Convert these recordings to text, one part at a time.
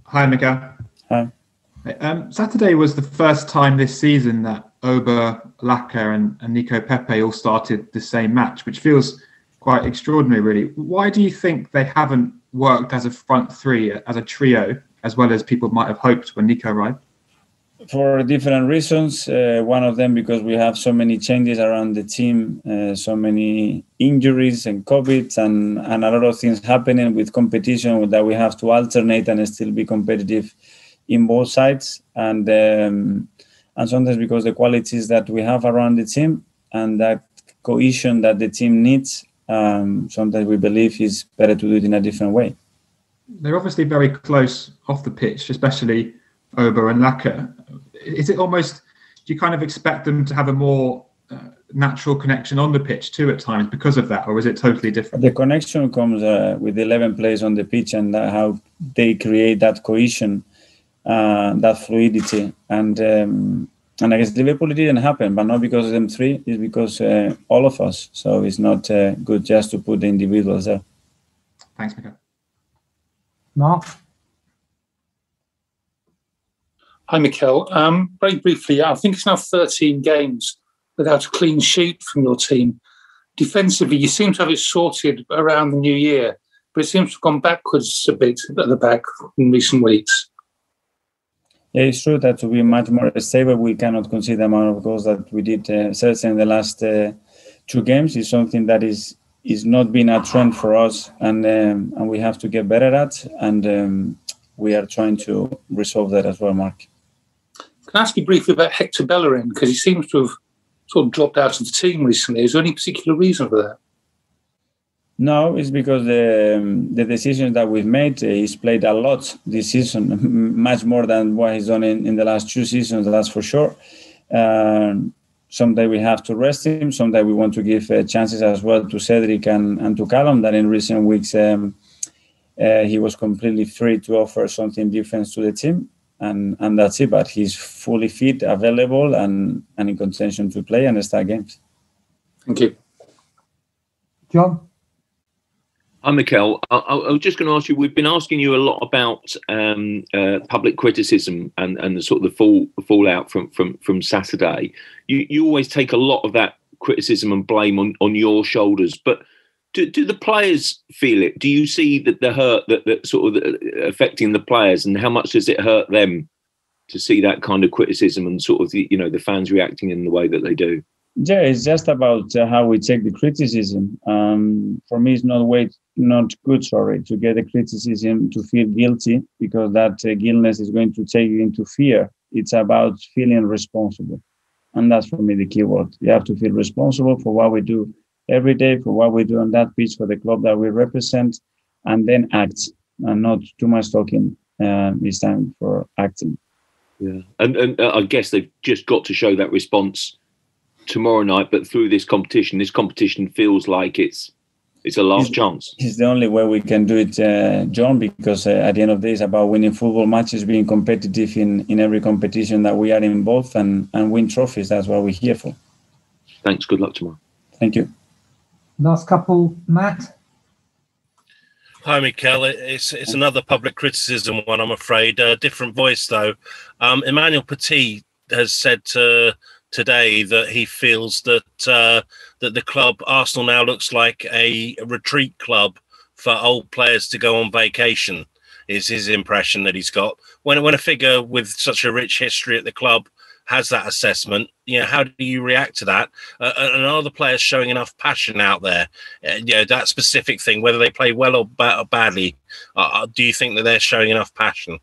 Hi, Mikel. Hi. Saturday was the first time this season that Ober, Laka and Nico Pepe all started the same match, which feels quite extraordinary, really. Why do you think they haven't worked as a front three, as a trio, as well as people might have hoped when Nico arrived? For different reasons. One of them because we have so many changes around the team, so many injuries and COVID and a lot of things happening with competition that we have to alternate and still be competitive in both sides. And sometimes because the qualities that we have around the team and that cohesion that the team needs, sometimes we believe is better to do it in a different way. They're obviously very close off the pitch, especially Ober and Laka. Is it almost, do you kind of expect them to have a more natural connection on the pitch too at times because of that, or is it totally different? The connection comes with 11 players on the pitch and how they create that cohesion, that fluidity. And I guess Liverpool didn't happen, but not because of them three, it's because all of us. So it's not good just to put the individuals there. Thanks, Mikel. Mark? Hi, Mikel. Very briefly, I think it's now 13 games without a clean sheet from your team. Defensively, you seem to have it sorted around the new year, but it seems to have gone backwards a bit at the back in recent weeks. Yeah, it's true that to be much more stable, we cannot concede the amount of goals that we did, certainly in the last 2 games. Is something that is not been a trend for us, and we have to get better at, and we are trying to resolve that as well, Mark. Can I ask you briefly about Hector Bellerin, because he seems to have sort of dropped out of the team recently. Is there any particular reason for that? No, it's because the decisions that we've made, he's played a lot this season, much more than what he's done in the last 2 seasons, that's for sure. Someday we have to rest him. Someday we want to give chances as well to Cedric and to Callum, that in recent weeks he was completely free to offer something different to the team. And that's it, but he's fully fit, available, and in contention to play and start games. Thank you. John? Hi, Mikel. I was just going to ask you, we've been asking you a lot about public criticism and the sort of the fallout from Saturday. You always take a lot of that criticism and blame on your shoulders, but do the players feel it? Do you see that the hurt that sort of affecting the players, and how much does it hurt them to see that kind of criticism and sort of the fans reacting in the way that they do? Yeah, it's just about how we take the criticism. For me, it's not good, to get the criticism to feel guilty, because that guiltness is going to take you into fear. It's about feeling responsible. And that's for me the key word. You have to feel responsible for what we do every day, for what we do on that pitch, for the club that we represent, and then act, and not too much talking. It's time for acting. Yeah, and I guess they've just got to show that response tomorrow night, but through this competition feels like it's a last chance. It's the only way we can do it, John, because at the end of the day, it's about winning football matches, being competitive in every competition that we are involved, and win trophies. That's what we're here for. Thanks. Good luck tomorrow. Thank you. Last couple, Matt? Hi, Mikel. It's another public criticism one, I'm afraid. A different voice, though. Emmanuel Petit has said today that he feels that the club, Arsenal, now looks like a retreat club for old players to go on vacation, is his impression that he's got. When a figure with such a rich history at the club has that assessment, how do you react to that? And are the players showing enough passion out there? That specific thing, whether they play well or badly, do you think that they're showing enough passion?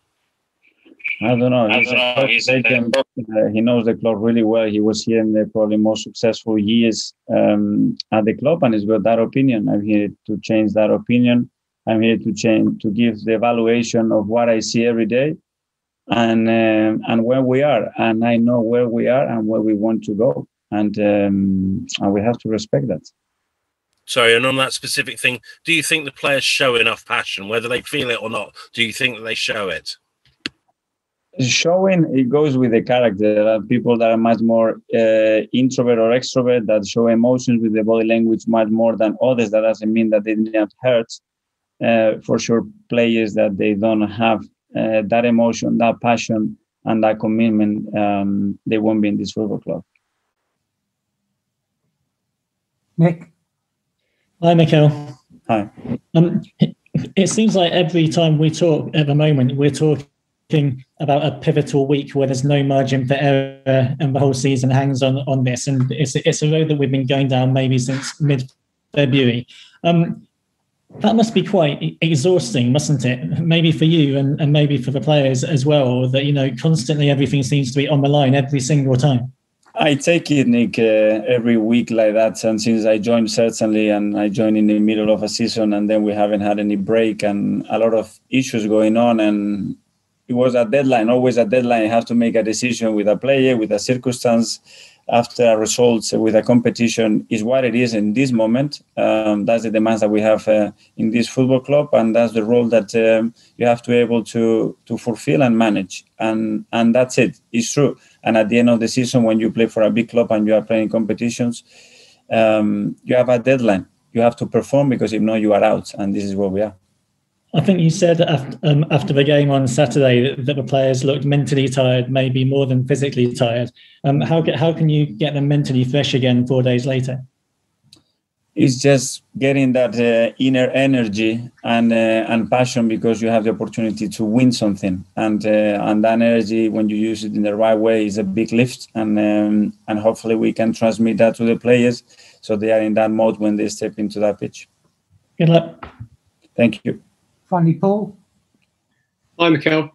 I don't know. He knows the club really well. He was here in the probably most successful years at the club, and he's got that opinion. I'm here to change that opinion. I'm here to give the evaluation of what I see every day, and where we are. And I know where we are and where we want to go, and we have to respect that. Sorry, and on that specific thing, do you think the players show enough passion, whether they feel it or not? Do you think that they show it? Showing, it goes with the character. There are people that are much more introvert or extrovert, that show emotions with the body language much more than others. That doesn't mean that they didn't hurt. For sure, players that they don't have that emotion, that passion, and that commitment, they won't be in this football club. Nick? Hi, Mikel. Hi. It seems like every time we talk at the moment, we're talking about a pivotal week where there's no margin for error and the whole season hangs on this. And it's a road that we've been going down maybe since mid-February. That must be quite exhausting, mustn't it? Maybe for you and maybe for the players as well, that, constantly everything seems to be on the line every single time. I take it, Nick, every week like that. And since I joined, certainly, and I joined in the middle of a season, and then we haven't had any break and a lot of issues going on. And it was a deadline, always a deadline. You have to make a decision with a player, with a circumstance, after a result, with a competition is what it is in this moment. That's the demands that we have in this football club, and that's the role that you have to be able to fulfill and manage. And that's it. It's true. And at the end of the season, when you play for a big club and you are playing competitions, you have a deadline. You have to perform, because if not, you are out. And this is where we are. I think you said after the game on Saturday that the players looked mentally tired, maybe more than physically tired. How can you get them mentally fresh again 4 days later? It's just getting that inner energy and passion, because you have the opportunity to win something, and that energy, when you use it in the right way, is a big lift, and hopefully we can transmit that to the players so they are in that mode when they step into that pitch. Good luck. Thank you. Finally, Paul? Hi, Mikel.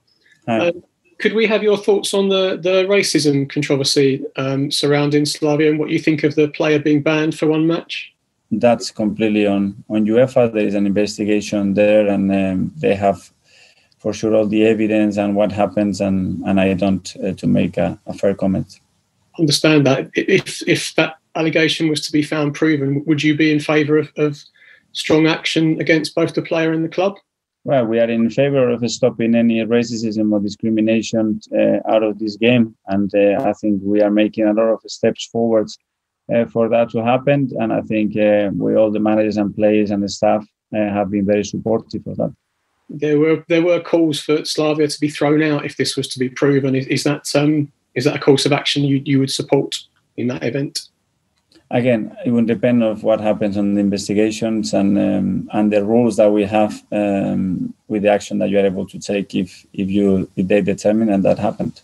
Hi. Could we have your thoughts on the racism controversy surrounding Slavia, and what you think of the player being banned for one match? That's completely on UEFA. There is an investigation there, and they have for sure all the evidence and what happens, and I don't to make a fair comment. Understand that. If that allegation was to be found proven, would you be in favour of strong action against both the player and the club? Well, we are in favor of stopping any racism or discrimination out of this game. And I think we are making a lot of steps forward for that to happen. And I think we, all the managers and players and the staff, have been very supportive of that. There were calls for Slavia to be thrown out if this was to be proven. Is that a course of action you would support in that event? Again, it will depend on what happens on the investigations and the rules that we have with the action that you are able to take if they determine and that happened.